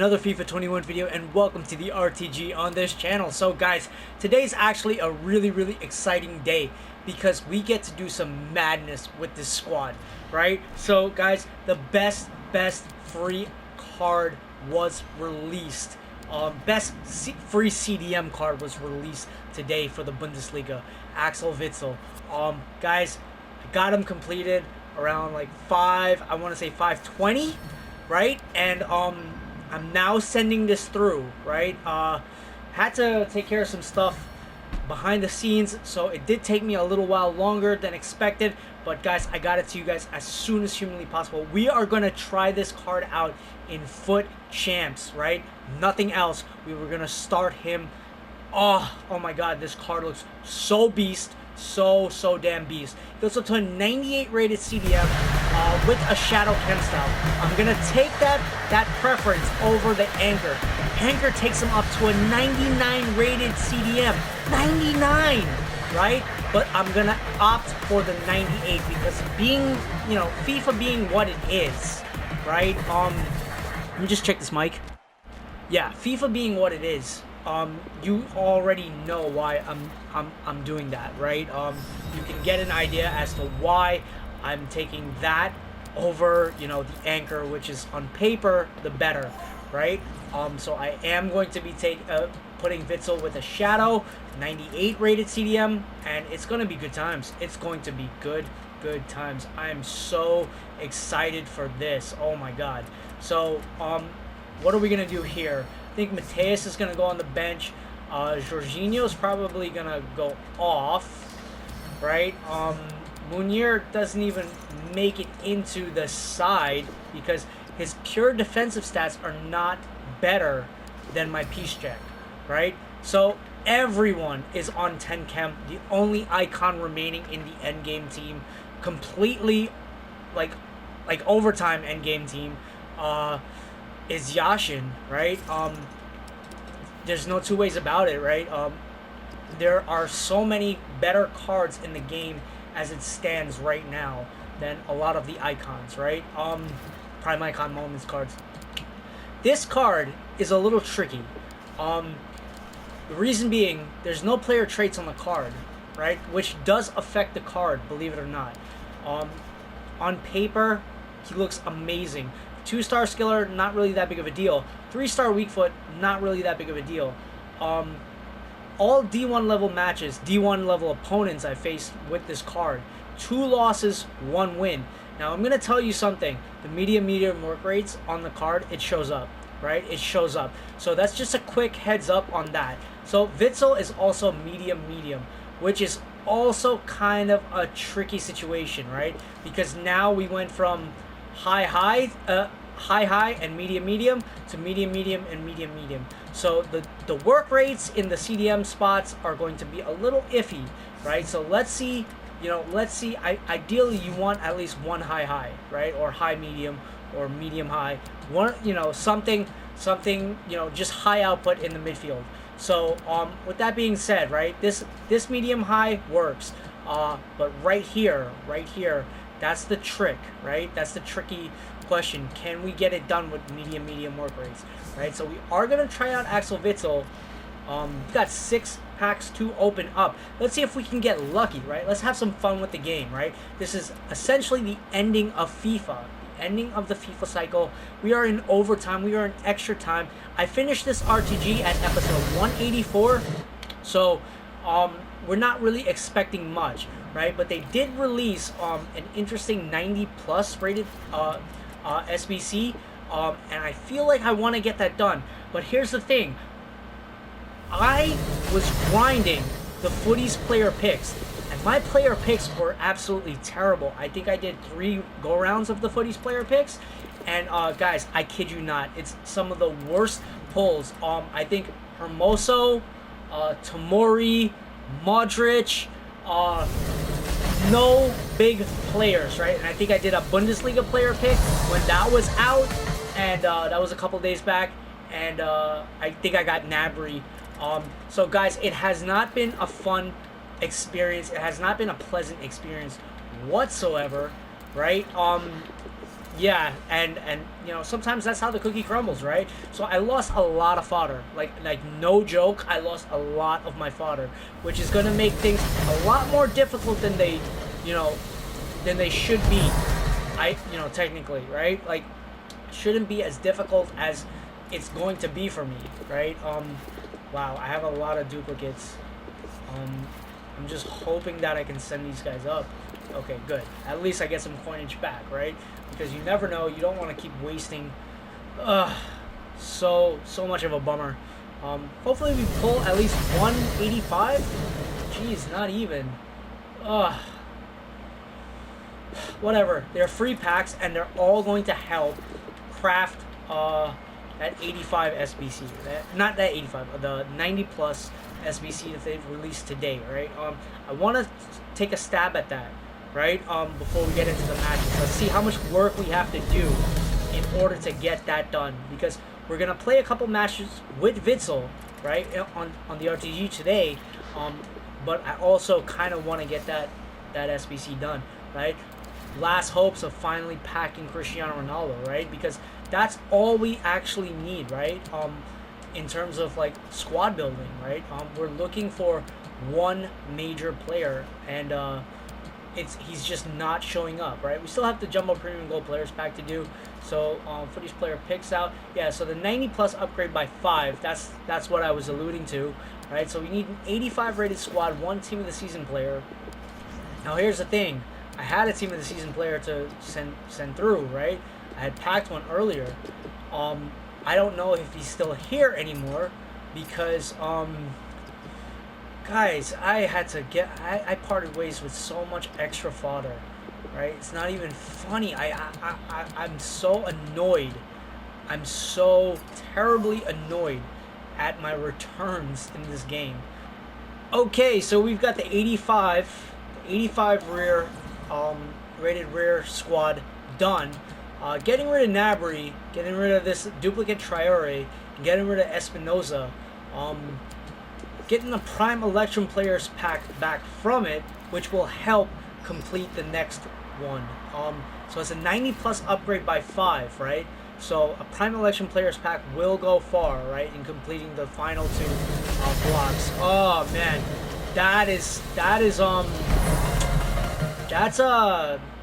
Another FIFA 21 video, and welcome to the RTG on this channel. So guys, today's actually a really exciting day because we get to do some madness with this squad, right? So guys, the best free card was released. Best free CDM card was released today for the Bundesliga. Axel Witsel. Guys, I got him completed around like I want to say 5:20, right? And I'm now sending this through, right? Had to take care of some stuff behind the scenes, so it did take me a little while longer than expected. But guys, I got it to you guys as soon as humanly possible. We are gonna try this card out in FUT Champs, right? Nothing else. We were gonna start him. Oh my God, this card looks so beast. So damn beast. It goes up to a 98 rated CDM with a shadow chem style. I'm gonna take that preference over the anchor. Anchor takes him up to a 99 rated CDM. 99, right? But I'm gonna opt for the 98 because being, FIFA being what it is, right? Let me just check this mic. Yeah, FIFA being what it is. You already know why I'm doing that, right? You can get an idea as to why I'm taking that over, the anchor, which is on paper the better, right? So I am going to be putting Witsel with a shadow, 98 rated CDM, and it's gonna be good times. It's going to be good times. I am so excited for this. Oh my God. So what are we gonna do here? I think Mateus is going to go on the bench. Jorginho's probably going to go off, right? Munir doesn't even make it into the side because his pure defensive stats are not better than my peace check, right? So everyone is on 10 chem. The only icon remaining in the endgame team, completely like overtime endgame team, is Yashin, right? There's no two ways about it, right? There are so many better cards in the game as it stands right now than a lot of the icons, right? Prime Icon Moments cards. This card is a little tricky. The reason being, there's no player traits on the card, right? Which does affect the card, believe it or not. On paper, he looks amazing. 2-star skiller, not really that big of a deal. 3-star weak foot, not really that big of a deal. All D1 level matches, D1 level opponents I faced with this card. 2 losses, 1 win. Now I'm gonna tell you something. The medium work rates on the card, it shows up, right? It shows up. So that's just a quick heads up on that. So Witsel is also medium, which is also kind of a tricky situation, right? Because now we went from high and medium to medium and medium. So the work rates in the CDM spots are going to be a little iffy, right? So let's see. Ideally you want at least one high, right? Or high medium or medium high. One, something, just high output in the midfield. So with that being said, right, this medium high works. But right here, that's the trick, right? That's the tricky question. Can we get it done with medium work rates, right? So we are going to try out Axel Witsel. We got 6 packs to open up. Let's see if we can get lucky, right? Let's have some fun with the game, right? This is essentially the ending of FIFA, the ending of the FIFA cycle. We are in overtime. We are in extra time. I finished this RTG at episode 184, so we're not really expecting much, right? But they did release an interesting 90+ rated SBC, and I feel like I want to get that done. But here's the thing. I was grinding the Futties player picks, and my player picks were absolutely terrible. I think I did 3 go-rounds of the Futties player picks, and guys, I kid you not, it's some of the worst pulls. I think Hermoso, Tomori, Modric, no big players, right? And I think I did a Bundesliga player pick when that was out, and that was a couple days back, and I think I got Nabry. So guys, it has not been a fun experience. It has not been a pleasant experience whatsoever, right? yeah, and you know, sometimes that's how the cookie crumbles, right? So I lost a lot of fodder, like no joke. I lost a lot of my fodder, which is gonna make things a lot more difficult than they, you know, than they should be. You know, technically, right? Like, shouldn't be as difficult as it's going to be for me, right? Wow, I have a lot of duplicates. I'm just hoping that I can send these guys up. Okay, good. At least I get some coinage back, right? Because you never know. You don't want to keep wasting. So much of a bummer. Hopefully we pull at least 185. Jeez, not even. Whatever. They're free packs, and they're all going to help craft that 85 SBC. Not that 85, the 90 plus SBC that they've released today, right? I want to take a stab at that, right? Before we get into the matches. Let's see how much work we have to do in order to get that done, because we're gonna play a couple matches with Witsel, right, on the RTG today. But I also kind of want to get that SBC done, right? Last hopes of finally packing Cristiano Ronaldo, right? Because that's all we actually need, right? In terms of like squad building, right? We're looking for one major player, and he's just not showing up, right? We still have the Jumbo Premium Gold Players pack to do. So Futties player picks out, yeah. So the 90 plus upgrade by 5. That's what I was alluding to, right? So we need an 85 rated squad, one team of the season player. Now here's the thing. I had a team of the season player to send through, right? I had packed one earlier. I don't know if he's still here anymore because, guys, I parted ways with so much extra fodder, right? It's not even funny. I'm so annoyed. I'm so terribly annoyed at my returns in this game. Okay, so we've got the 85 rear, rated rear squad done. Getting rid of Nabry, getting rid of this duplicate Traore, getting rid of Espinoza, getting the Prime Electrum Players pack back from it, which will help complete the next one. So it's a 90 plus upgrade by 5, right? So a Prime Electrum Players pack will go far, right, in completing the final 2 blocks. Oh man,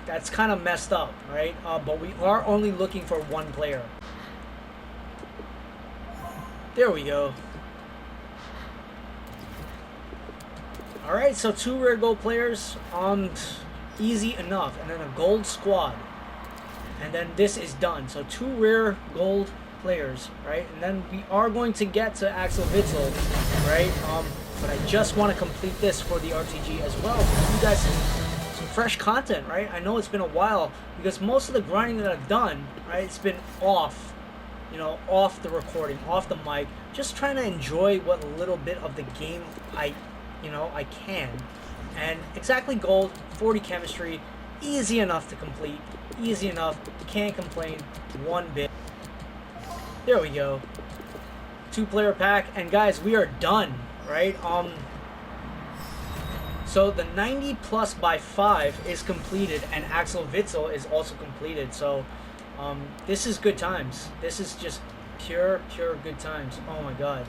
that's kind of messed up, right? But we are only looking for one player. There we go. Alright, so 2 rare gold players, easy enough. And then a gold squad. And then this is done. So 2 rare gold players, right? And then we are going to get to Axel Witsel, right? But I just want to complete this for the RTG as well. You guys some fresh content, right? I know it's been a while because most of the grinding that I've done, right, it's been off, you know, off the recording, off the mic, just trying to enjoy what little bit of the game I can. And exactly gold, 40 chemistry, easy enough to complete, easy enough, can't complain one bit. There we go. 2 player pack, and guys, we are done, right? So the 90 plus by 5 is completed, and Axel Witsel is also completed. So this is good times. This is just pure good times. Oh my god.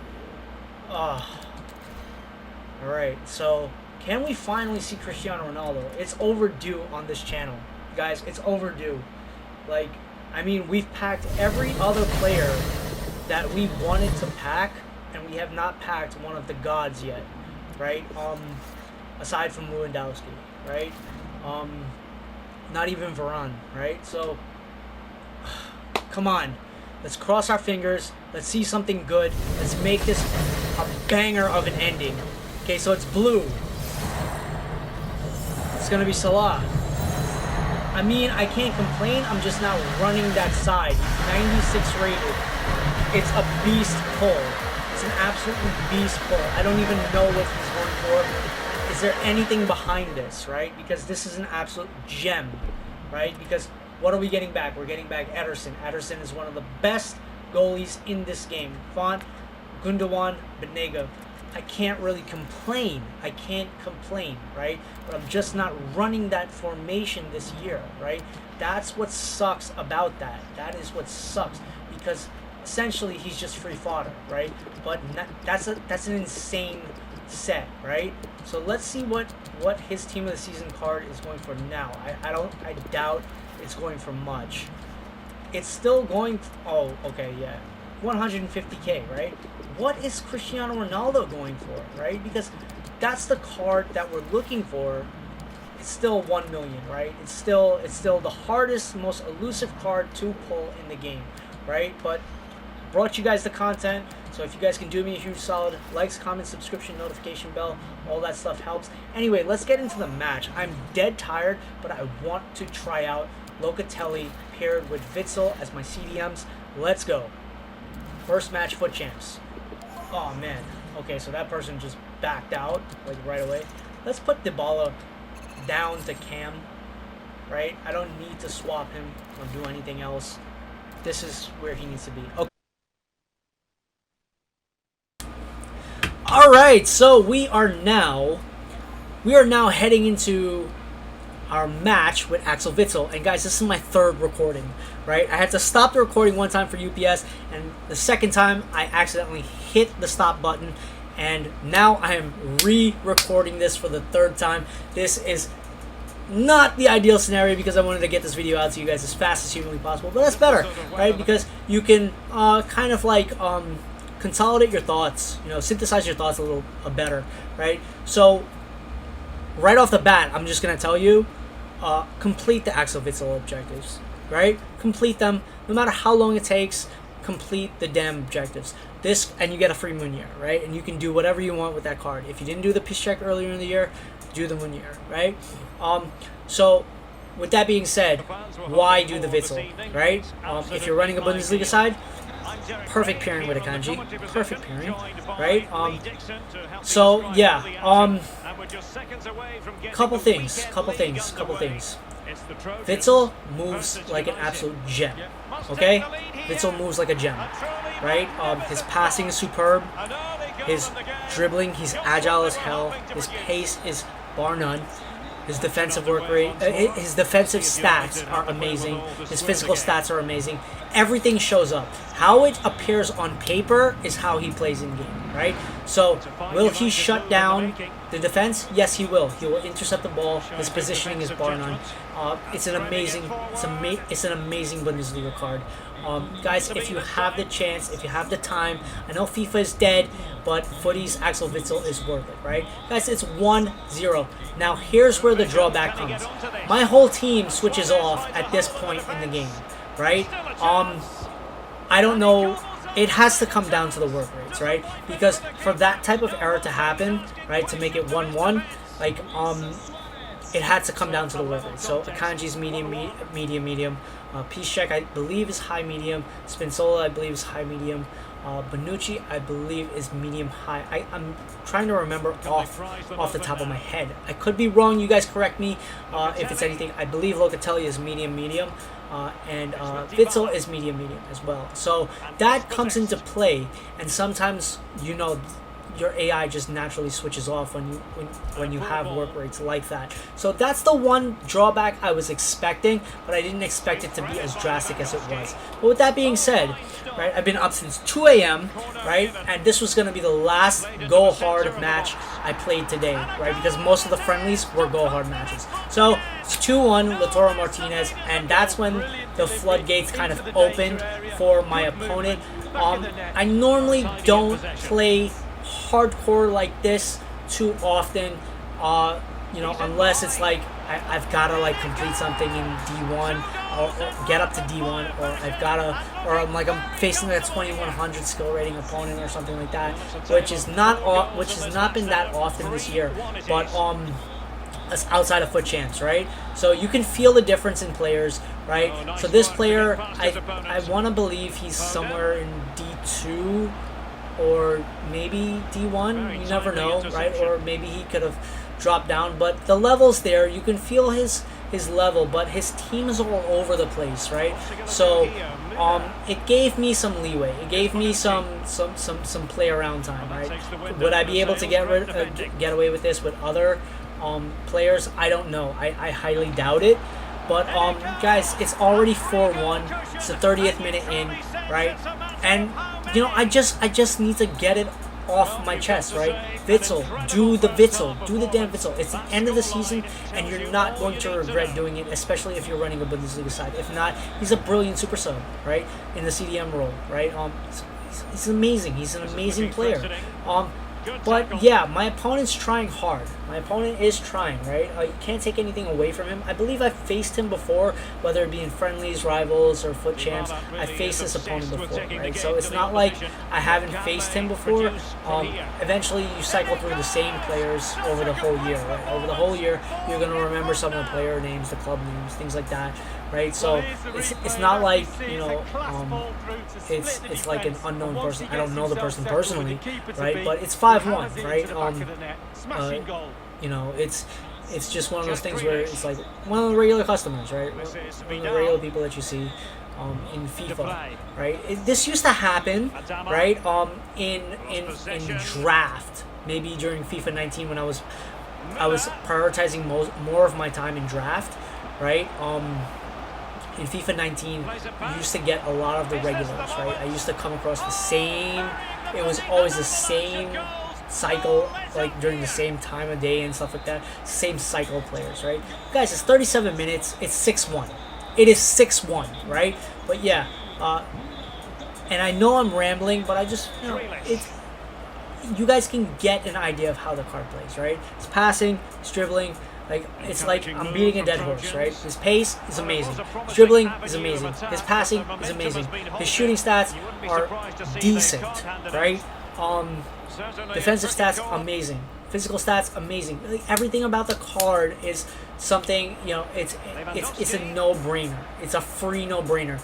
Alright, so can we finally see Cristiano Ronaldo? It's overdue on this channel. Guys, it's overdue. Like, I mean, we've packed every other player that we wanted to pack, and we have not packed one of the gods yet, right? Aside from Lewandowski, right? Not even Varane, right? So, come on. Let's cross our fingers. Let's see something good. Let's make this a banger of an ending. Okay, so it's blue. It's going to be Salah. I mean, I can't complain. I'm just not running that side. 96 rated. It's a beast pull. It's an absolutely beast pull. I don't even know what he's going for. Is there anything behind this, right? Because this is an absolute gem, right? Because what are we getting back? We're getting back Ederson. Ederson is one of the best goalies in this game. Font, Gundogan, Benega. I can't really complain. I can't complain, right? But I'm just not running that formation this year, right? That's what sucks about that. That is what sucks, because essentially he's just free fodder, right? But that's an insane set, right? So let's see what his team of the season card is going for now. I doubt it's going for much. It's still going. Oh, okay, yeah, 150K, right? What is Cristiano Ronaldo going for, right? Because that's the card that we're looking for. It's still 1 million, right? It's still the hardest, most elusive card to pull in the game, right? But brought you guys the content, so if you guys can do me a huge solid, likes, comments, subscription, notification bell, all that stuff helps. Anyway, let's get into the match. I'm dead tired, but I want to try out Locatelli paired with Witsel as my CDMs. Let's go. First match, FUT champs. Oh man. Okay, so that person just backed out like right away. Let's put Dybala down to Cam, right? I don't need to swap him or do anything else. This is where he needs to be. Okay. All right, so we are now heading into our match with Axel Witsel. And guys, this is my third recording, right? I had to stop the recording one time for UPS, and the second time I accidentally hit the stop button, and now I am re-recording this for the third time. This is not the ideal scenario because I wanted to get this video out to you guys as fast as humanly possible, but that's better, right? Because you can kind of like consolidate your thoughts, you know, synthesize your thoughts a little better, right? So right off the bat, I'm just gonna tell you, complete the Axel Witsel objectives, right? Complete them, no matter how long it takes. Complete the damn objectives. This, and you get a free Munier, right? And you can do whatever you want with that card. If you didn't do the peace check earlier in the year, do the Munier, right? So with that being said, why do the Witsel, right? If you're running a Bundesliga side, perfect pairing with Akanji, perfect pairing, right? So yeah, couple things. Witsel moves like an absolute gem, okay? Witsel moves like a gem, right? His passing is superb, his dribbling, he's agile as hell, his pace is bar none, his defensive work rate, his defensive stats are amazing, his physical stats are amazing, everything shows up. How it appears on paper is how he plays in game, right? So, will he shut down the defense? Yes, he will. He will intercept the ball. His positioning is bar none. It's an amazing Bundesliga card. Guys, if you have the chance, if you have the time, I know FIFA is dead, but Futties Axel Witsel is worth it, right? Guys, it's 1-0. Now, here's where the drawback comes. My whole team switches off at this point in the game, right? I don't know. It has to come down to the work rates, right? Because for that type of error to happen, right, to make it 1-1, like, it had to come down to the work rate. So Akanji's medium. Peace check, I believe, is high medium. Spinsola, I believe, is high medium. Bonucci, I believe, is medium high. I'm trying to remember off the top of my head. I could be wrong. You guys correct me if it's anything. I believe Locatelli is medium, and Witsel is medium as well. So that comes into play, and sometimes, you know, your AI just naturally switches off when you have work rates like that. So that's the one drawback I was expecting, but I didn't expect it to be as drastic as it was. But with that being said, right, I've been up since 2 a.m., right, and this was going to be the last go hard match I played today, right, because most of the friendlies were go hard matches. So it's 2-1 Lautaro Martinez, and that's when the floodgates kind of opened for my opponent. I normally don't play hardcore like this too often, you know, unless it's like I've got to like complete something in D1 or get up to D1, or I'm facing a 2100 skill rating opponent or something like that, which has not been that often this year, but outside of FUT champs, right? So you can feel the difference in players, right? So this player, I want to believe he's somewhere in D2 or maybe D1, you never know, right? Or maybe he could have dropped down, but the level's there. You can feel his level, but his team is all over the place, right? So it gave me some leeway. It gave me some play around time, right? Would I be able to get away with this with other players? I don't know. I highly doubt it. But guys, it's already 4-1. It's the 30th minute in, right? And you know, I just need to get it off my chest, right? Witsel, do the damn Witsel. It's the end of the season, and you're not going to regret doing it, especially if you're running a Bundesliga side. If not, he's a brilliant super sub, right? In the CDM role, right? He's amazing. He's an amazing player. But yeah, my opponent's trying hard. My opponent is trying, right? You can't take anything away from him. I believe I've faced him before, whether it be in friendlies, rivals, or FUT champs. I've faced this opponent before, right? So it's not like I haven't faced him before. Eventually, you cycle through the same players over the whole year, right? Over the whole year, you're going to remember some of the player names, the club names, things like that, right? So it's not like, you know, it's like an unknown person. I don't know the person personally, right? But it's 5-1, right? You know, it's just one of those things where it's like one of the regular customers, right? One of the regular people that you see in FIFA, right? This used to happen, right? In draft, maybe during FIFA 19 when I was prioritizing more of my time in draft, right? In FIFA 19, you used to get a lot of the regulars, right? I used to come across the same. It was always the same cycle, like during the same time of day and stuff like that. Same cycle players, right? Guys, it's 37 minutes. It's 6-1. It is 6-1, right? But yeah, and I know I'm rambling, but I just, you know, you guys can get an idea of how the card plays, right? It's passing, it's dribbling. Like, it's like I'm beating a dead horse, right? His pace is amazing. His dribbling is amazing. His passing is amazing. His shooting stats are decent, right? Defensive stats, amazing. Physical stats, amazing. Like, everything about the card is something, you know, it's a no-brainer. It's a free no-brainer.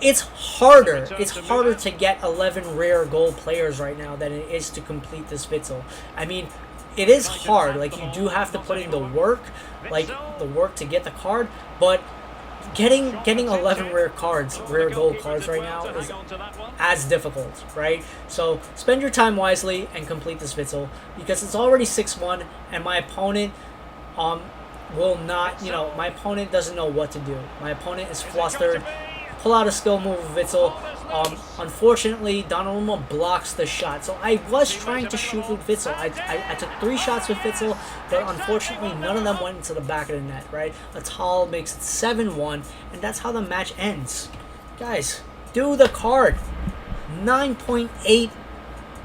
It's harder to get 11 rare gold players right now than it is to complete this Witsel. I mean, it is hard. Like, you do have to put in the work, like the work to get the card, but getting 11 rare gold cards right now is as difficult, right? So spend your time wisely and complete this Witsel, because it's already 6-1, and my opponent will not, you know, my opponent doesn't know what to do. My opponent is flustered. Pull out a skill move of Witsel. Unfortunately, Donnarumma blocks the shot. So I was trying to shoot with Witsel. I took 3 shots with Witsel, but unfortunately none of them went into the back of the net, right? Atal makes it 7-1, and that's how the match ends. Guys, do the card. 9.8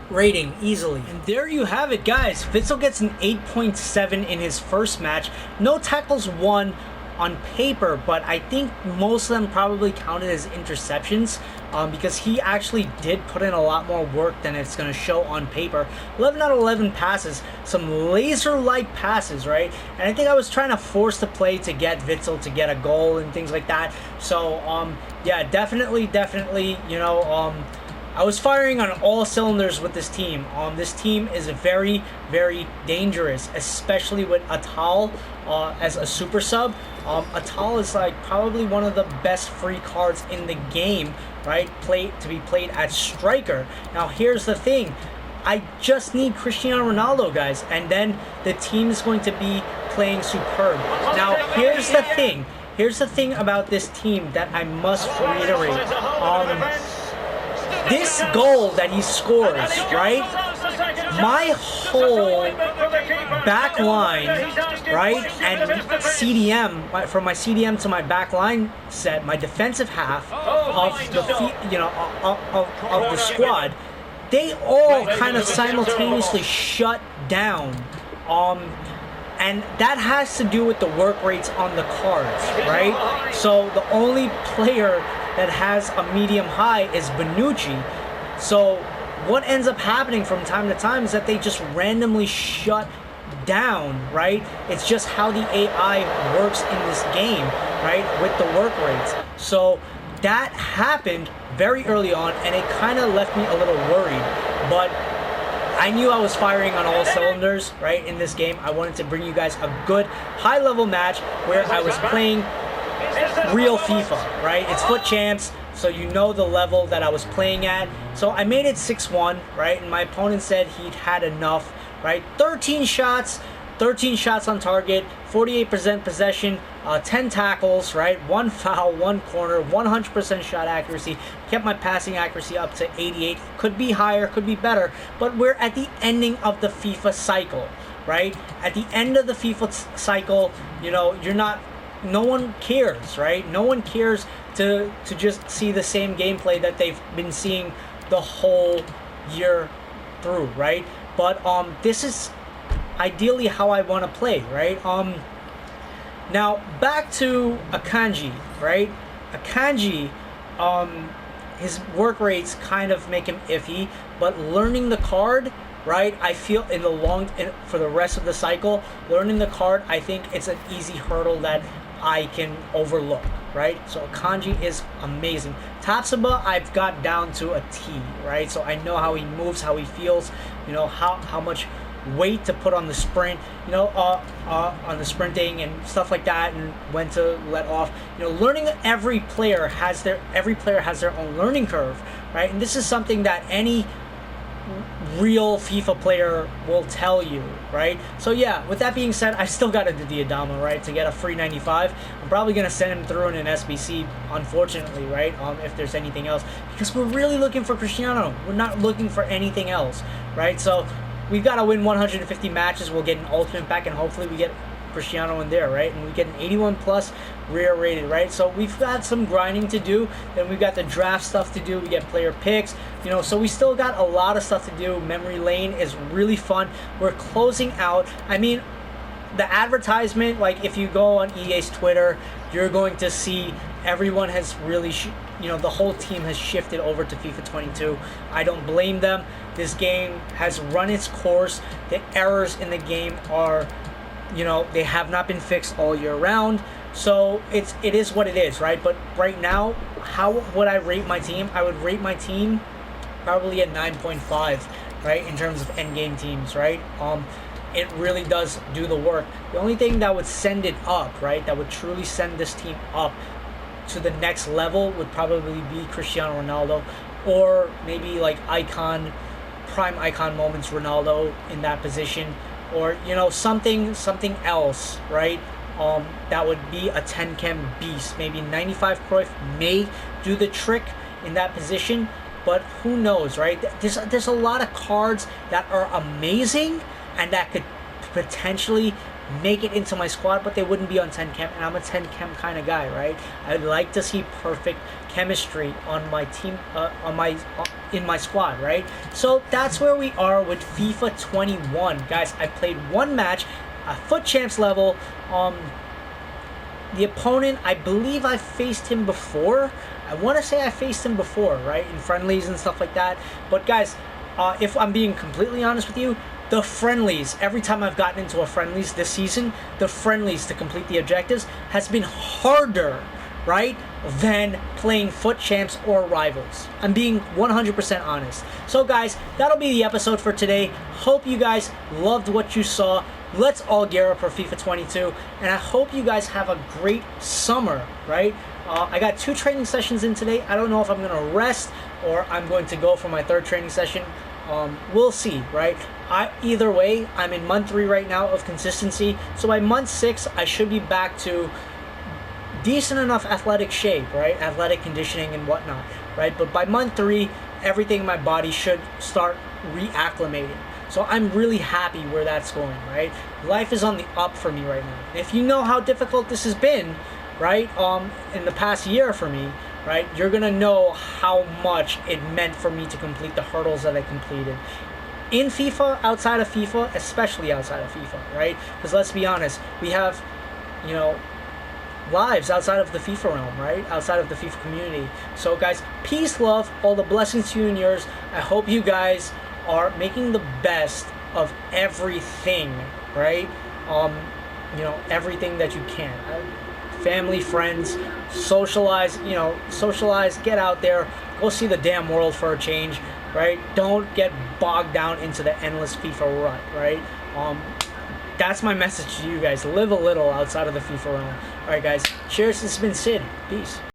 rating easily. And there you have it, guys. Witsel gets an 8.7 in his first match. No tackles won on paper, but I think most of them probably counted as interceptions, because he actually did put in a lot more work than it's going to show on paper. 11 out of 11 passes, some laser-like passes, right? And I think I was trying to force the play to get Witsel to get a goal and things like that. So yeah, definitely, you know, I was firing on all cylinders with this team. This team is very, very dangerous, especially with Atal as a super sub. Atal is like probably one of the best free cards in the game, right? To be played at striker. Now here's the thing. I just need Cristiano Ronaldo, guys, and then the team is going to be playing superb. Now here's the thing. Here's the thing about this team that I must reiterate. This goal that he scores, right? My whole back line, right, and CDM, from my CDM to my back line set, my defensive half of the of the squad, they all kind of simultaneously shut down. And that has to do with the work rates on the cards, right? So the only player that has a medium high is Bonucci. So what ends up happening from time to time is that they just randomly shut down, right? It's just how the AI works in this game, right? With the work rates. So that happened very early on, and it kind of left me a little worried. But I knew I was firing on all cylinders, right, in this game. I wanted to bring you guys a good high-level match where I was playing real FIFA, right? It's FUT champs. so you know the level that I was playing at. So I made it 6-1, right? And my opponent said he'd had enough, right? 13 shots on target, 48% possession, 10 tackles, right? 1 foul, 1 corner, 100% shot accuracy. Kept my passing accuracy up to 88. Could be higher, could be better, but we're at the ending of the FIFA cycle, right? At the end of the FIFA cycle, you know, no one cares, right? No one cares to just see the same gameplay that they've been seeing the whole year through, right? But this is ideally how I want to play, right? Now back to Akanji, right? Akanji, his work rates kind of make him iffy, but learning the card, right? I feel for the rest of the cycle, learning the card, I think it's an easy hurdle that I can overlook, right? So Akanji is amazing. Tapsoba, I've got down to a T, right? So I know how he moves, how he feels, you know, how much weight to put on the sprint, you know, on the sprinting and stuff like that, and when to let off. You know, learning every player has their own learning curve, right? And this is something that any real FIFA player will tell you, right? So yeah, with that being said, I still got to do the Adama, right, to get a free 95. I'm probably going to send him through in an SBC, unfortunately, right, if there's anything else, because we're really looking for Cristiano. We're not looking for anything else, right? So we've got to win 150 matches. We'll get an ultimate back, and hopefully we get Cristiano in there, right? And we get an 81 plus rare rated, right? So we've got some grinding to do. Then we've got the draft stuff to do. We get player picks, you know, so we still got a lot of stuff to do. Memory lane is really fun. We're closing out. I mean, the advertisement, like if you go on EA's Twitter, you're going to see everyone has really, you know, the whole team has shifted over to FIFA 22. I don't blame them. This game has run its course. The errors in the game are, you know, they have not been fixed all year round. So it is what it is, right? But right now, how would I rate my team? I would rate my team probably a 9.5, right, in terms of endgame teams, right? It really does do the work. The only thing that would send it up, right, that would truly send this team up to the next level would probably be Cristiano Ronaldo, or maybe like prime icon moments Ronaldo in that position, or, you know, something else, right? That would be a 10 chem beast. Maybe 95 Cruyff may do the trick in that position, but who knows, right? There's a lot of cards that are amazing and that could potentially make it into my squad, but they wouldn't be on 10 chem, and I'm a 10 chem kind of guy, right? I'd like to see perfect chemistry on my team, in my squad, right? So that's where we are with FIFA 21, guys. I played one match, a FUT champs level. The opponent, I believe I faced him before. I want to say I faced him before, right, in friendlies and stuff like that. But guys, if I'm being completely honest with you, the friendlies, every time I've gotten into a friendlies this season, the friendlies to complete the objectives has been harder, right, than playing FUT champs or rivals. I'm being 100% honest. So guys, that'll be the episode for today. Hope you guys loved what you saw. Let's all gear up for FIFA 22, and I hope you guys have a great summer, right? I got 2 training sessions in today. I don't know if I'm going to rest or I'm going to go for my 3rd training session. We'll see, right? Either way, I'm in month 3 right now of consistency. So by month 6, I should be back to decent enough athletic shape, right? Athletic conditioning and whatnot, right? But by month 3, everything in my body should start reacclimating. So I'm really happy where that's going, right? Life is on the up for me right now. If you know how difficult this has been, right, in the past year for me, right, you're gonna know how much it meant for me to complete the hurdles that I completed. In FIFA, outside of FIFA, especially outside of FIFA, right? Because let's be honest, we have, you know, lives outside of the FIFA realm, right? Outside of the FIFA community. So guys, peace, love, all the blessings to you and yours. I hope you guys are making the best of everything, right? You know, everything that you can. Family, friends, socialize, you know, socialize, get out there, go see the damn world for a change, right? Don't get bogged down into the endless FIFA rut, right? That's my message to you guys. Live a little outside of the FIFA realm. All right, guys. Cheers. This has been Sid. Peace.